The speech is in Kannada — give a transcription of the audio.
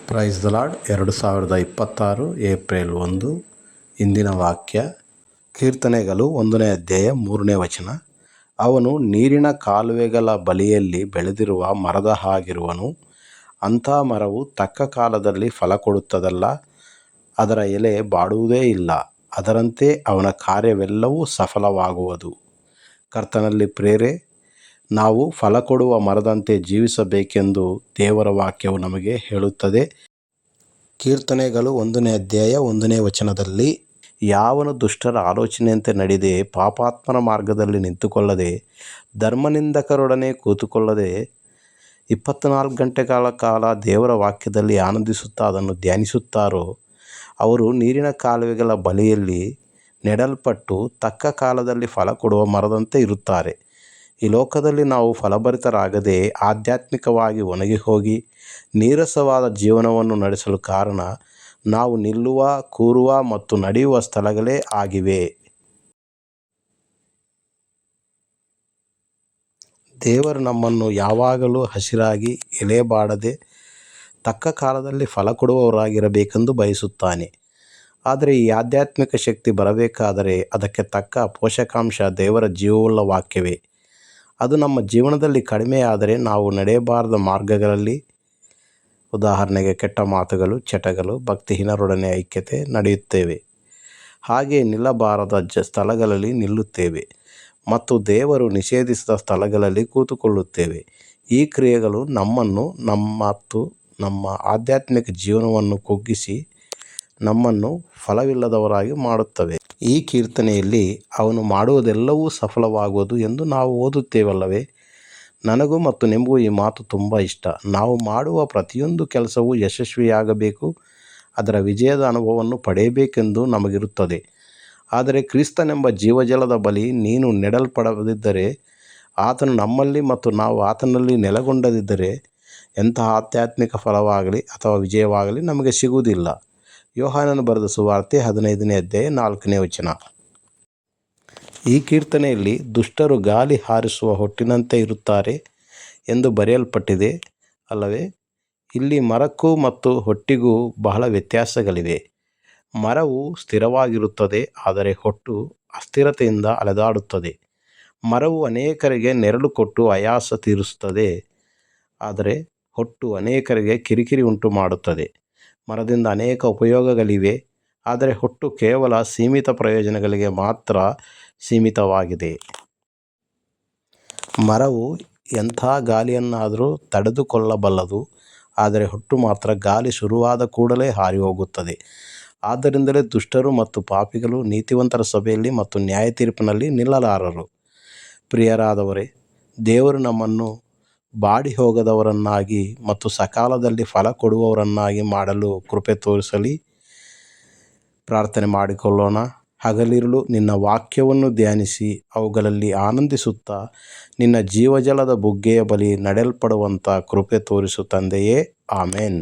Praise the lord. 2026 ಏಪ್ರಿಲ್ 1. ಇಂದಿನ ವಾಕ್ಯ ಕೀರ್ತನೆಗಳು 1ನೇ ಅಧ್ಯಾಯ 3ನೇ ವಚನ. ಅವನು ನೀರಿನ ಕಾಲುವೆಗಳ ಬಳಿಯಲ್ಲಿ ಬೆಳೆದಿರುವ ಮರದ ಹಾಗಿರುವನು. ಅಂಥ ಮರವು ತಕ್ಕ ಕಾಲದಲ್ಲಿ ಫಲ ಕೊಡುತ್ತದಲ್ಲ, ಅದರ ಎಲೆ ಬಾಡುವುದೇ ಇಲ್ಲ. ಅದರಂತೆ ಅವನ ಕಾರ್ಯವೆಲ್ಲವೂ ಸಫಲವಾಗುವುದು. ಕರ್ತನಲ್ಲಿ ಪ್ರಿಯರೇ, ನಾವು ಫಲ ಕೊಡುವ ಮರದಂತೆ ಜೀವಿಸಬೇಕೆಂದು ದೇವರ ವಾಕ್ಯವು ನಮಗೆ ಹೇಳುತ್ತದೆ. ಕೀರ್ತನೆಗಳು 1ನೇ ಅಧ್ಯಾಯ 1ನೇ ವಚನದಲ್ಲಿ, ಯಾವನು ದುಷ್ಟರ ಆಲೋಚನೆಯಂತೆ ನಡೆದೇ ಪಾಪಾತ್ಮನ ಮಾರ್ಗದಲ್ಲಿ ನಿಂತುಕೊಳ್ಳದೆ ಧರ್ಮನಿಂದಕರೊಡನೆ ಕೂತುಕೊಳ್ಳದೆ 24 ಗಂಟೆಗಳ ಕಾಲ ದೇವರ ವಾಕ್ಯದಲ್ಲಿ ಆನಂದಿಸುತ್ತಾ ಅದನ್ನು ಧ್ಯಾನಿಸುತ್ತಾರೋ, ಅವರು ನೀರಿನ ಕಾಲುವೆಗಳ ಬಳಿಯಲ್ಲಿ ನೆಡಲ್ಪಟ್ಟು ತಕ್ಕ ಕಾಲದಲ್ಲಿ ಫಲ ಕೊಡುವ ಮರದಂತೆ ಇರುತ್ತಾರೆ. ಈ ಲೋಕದಲ್ಲಿ ನಾವು ಫಲಭರಿತರಾಗದೆ ಆಧ್ಯಾತ್ಮಿಕವಾಗಿ ಒಣಗಿ ಹೋಗಿ ನೀರಸವಾದ ಜೀವನವನ್ನು ನಡೆಸಲು ಕಾರಣ ನಾವು ನಿಲ್ಲುವ, ಕೂರುವ ಮತ್ತು ನಡೆಯುವ ಸ್ಥಳಗಳೇ ಆಗಿವೆ. ದೇವರು ನಮ್ಮನ್ನು ಯಾವಾಗಲೂ ಹಸಿರಾಗಿ, ಎಲೆ ಬಾಡದೆ, ತಕ್ಕ ಕಾಲದಲ್ಲಿ ಫಲ ಕೊಡುವವರಾಗಿರಬೇಕೆಂದು ಬಯಸುತ್ತಾನೆ. ಆದರೆ ಈ ಆಧ್ಯಾತ್ಮಿಕ ಶಕ್ತಿ ಬರಬೇಕಾದರೆ ಅದಕ್ಕೆ ತಕ್ಕ ಪೋಷಕಾಂಶ ದೇವರ ಜೀವವುಳ್ಳ ವಾಕ್ಯವೇ. ಅದು ನಮ್ಮ ಜೀವನದಲ್ಲಿ ಕಡಿಮೆಯಾದರೆ ನಾವು ನಡೆಯಬಾರದ ಮಾರ್ಗಗಳಲ್ಲಿ, ಉದಾಹರಣೆಗೆ ಕೆಟ್ಟ ಮಾತುಗಳು, ಚಟಗಳು, ಭಕ್ತಿಹೀನರೊಡನೆ ಐಕ್ಯತೆ ನಡೆಯುತ್ತೇವೆ. ಹಾಗೆ ನಿಲ್ಲಬಾರದ ಸ್ಥಳಗಳಲ್ಲಿ ನಿಲ್ಲುತ್ತೇವೆ ಮತ್ತು ದೇವರು ನಿಷೇಧಿಸಿದ ಸ್ಥಳಗಳಲ್ಲಿ ಕೂತುಕೊಳ್ಳುತ್ತೇವೆ. ಈ ಕ್ರಿಯೆಗಳು ನಮ್ಮನ್ನು ಮತ್ತು ನಮ್ಮ ಆಧ್ಯಾತ್ಮಿಕ ಜೀವನವನ್ನು ಕುಗ್ಗಿಸಿ ನಮ್ಮನ್ನು ಫಲವಿಲ್ಲದವರಾಗಿ ಮಾಡುತ್ತವೆ. ಈ ಕೀರ್ತನೆಯಲ್ಲಿ ಅವನು ಮಾಡುವುದೆಲ್ಲವೂ ಸಫಲವಾಗುವುದು ಎಂದು ನಾವು ಓದುತ್ತೇವಲ್ಲವೇ? ನನಗೂ ಮತ್ತು ನಿಮಗೂ ಈ ಮಾತು ತುಂಬ ಇಷ್ಟ. ನಾವು ಮಾಡುವ ಪ್ರತಿಯೊಂದು ಕೆಲಸವೂ ಯಶಸ್ವಿಯಾಗಬೇಕು, ಅದರ ವಿಜಯದ ಅನುಭವವನ್ನು ಪಡೆಯಬೇಕೆಂದು ನಮಗಿರುತ್ತದೆ. ಆದರೆ ಕ್ರಿಸ್ತನೆಂಬ ಜೀವಜಲದ ಬಳಿ ನೀನು ನೆಡಲ್ಪಡದಿದ್ದರೆ, ಆತನು ನಮ್ಮಲ್ಲಿ ಮತ್ತು ನಾವು ಆತನಲ್ಲಿ ನೆಲೆಗೊಂಡದಿದ್ದರೆ ಎಂತಹ ಆಧ್ಯಾತ್ಮಿಕ ಫಲವಾಗಲಿ ಅಥವಾ ವಿಜಯವಾಗಲಿ ನಮಗೆ ಸಿಗುವುದಿಲ್ಲ. ಯೋಹಾನನು ಬರೆದ ಸುವಾರ್ತೆ 15ನೇ ಅಧ್ಯಾಯ 4ನೇ ವಚನ. ಈ ಕೀರ್ತನೆಯಲ್ಲಿ ದುಷ್ಟರು ಗಾಳಿ ಹಾರಿಸುವ ಹೊಟ್ಟಿನಂತೆ ಇರುತ್ತಾರೆ ಎಂದು ಬರೆಯಲ್ಪಟ್ಟಿದೆ ಅಲ್ಲವೇ? ಇಲ್ಲಿ ಮರಕ್ಕೂ ಮತ್ತು ಹೊಟ್ಟಿಗೂ ಬಹಳ ವ್ಯತ್ಯಾಸಗಳಿವೆ. ಮರವು ಸ್ಥಿರವಾಗಿರುತ್ತದೆ, ಆದರೆ ಹೊಟ್ಟು ಅಸ್ಥಿರತೆಯಿಂದ ಅಲೆದಾಡುತ್ತದೆ. ಮರವು ಅನೇಕರಿಗೆ ನೆರಳು ಕೊಟ್ಟು ಆಯಾಸ ತೀರಿಸುತ್ತದೆ, ಆದರೆ ಹೊಟ್ಟು ಅನೇಕರಿಗೆ ಕಿರಿಕಿರಿ ಉಂಟು ಮಾಡುತ್ತದೆ. ಮರದಿಂದ ಅನೇಕ ಉಪಯೋಗಗಳಿವೆ, ಆದರೆ ಹೊಟ್ಟು ಕೇವಲ ಸೀಮಿತ ಪ್ರಯೋಜನಗಳಿಗೆ ಮಾತ್ರ ಸೀಮಿತವಾಗಿದೆ. ಮರವು ಎಂಥ ಗಾಳಿಯನ್ನಾದರೂ ತಡೆದುಕೊಳ್ಳಬಲ್ಲದು, ಆದರೆ ಹೊಟ್ಟು ಮಾತ್ರ ಗಾಳಿ ಶುರುವಾದ ಕೂಡಲೇ ಹಾರಿ ಹೋಗುತ್ತದೆ. ಆದ್ದರಿಂದಲೇ ದುಷ್ಟರು ಮತ್ತು ಪಾಪಿಗಳು ನೀತಿವಂತರ ಸಭೆಯಲ್ಲಿ ಮತ್ತು ನ್ಯಾಯ ತೀರ್ಪಿನಲ್ಲಿ ನಿಲ್ಲಲಾರರು. ಪ್ರಿಯರಾದವರೇ, ದೇವರು ನಮ್ಮನ್ನು ಬಾಡಿ ಹೋಗದವರನ್ನಾಗಿ ಮತ್ತು ಸಕಾಲದಲ್ಲಿ ಫಲ ಕೊಡುವವರನ್ನಾಗಿ ಮಾಡಲು ಕೃಪೆ ತೋರಿಸಲಿ. ಪ್ರಾರ್ಥನೆ ಮಾಡಿಕೊಳ್ಳೋಣ. ಹಗಲಿರುಳು ನಿನ್ನ ವಾಕ್ಯವನ್ನು ಧ್ಯಾನಿಸಿ ಅವುಗಳಲ್ಲಿ ಆನಂದಿಸುತ್ತಾ ನಿನ್ನ ಜೀವಜಲದ ಬುಗ್ಗೆಯ ಬಳಿ ನಡೆಯಲ್ಪಡುವಂಥ ಕೃಪೆ ತೋರಿಸು ತಂದೆಯೇ. ಆಮೆನ್.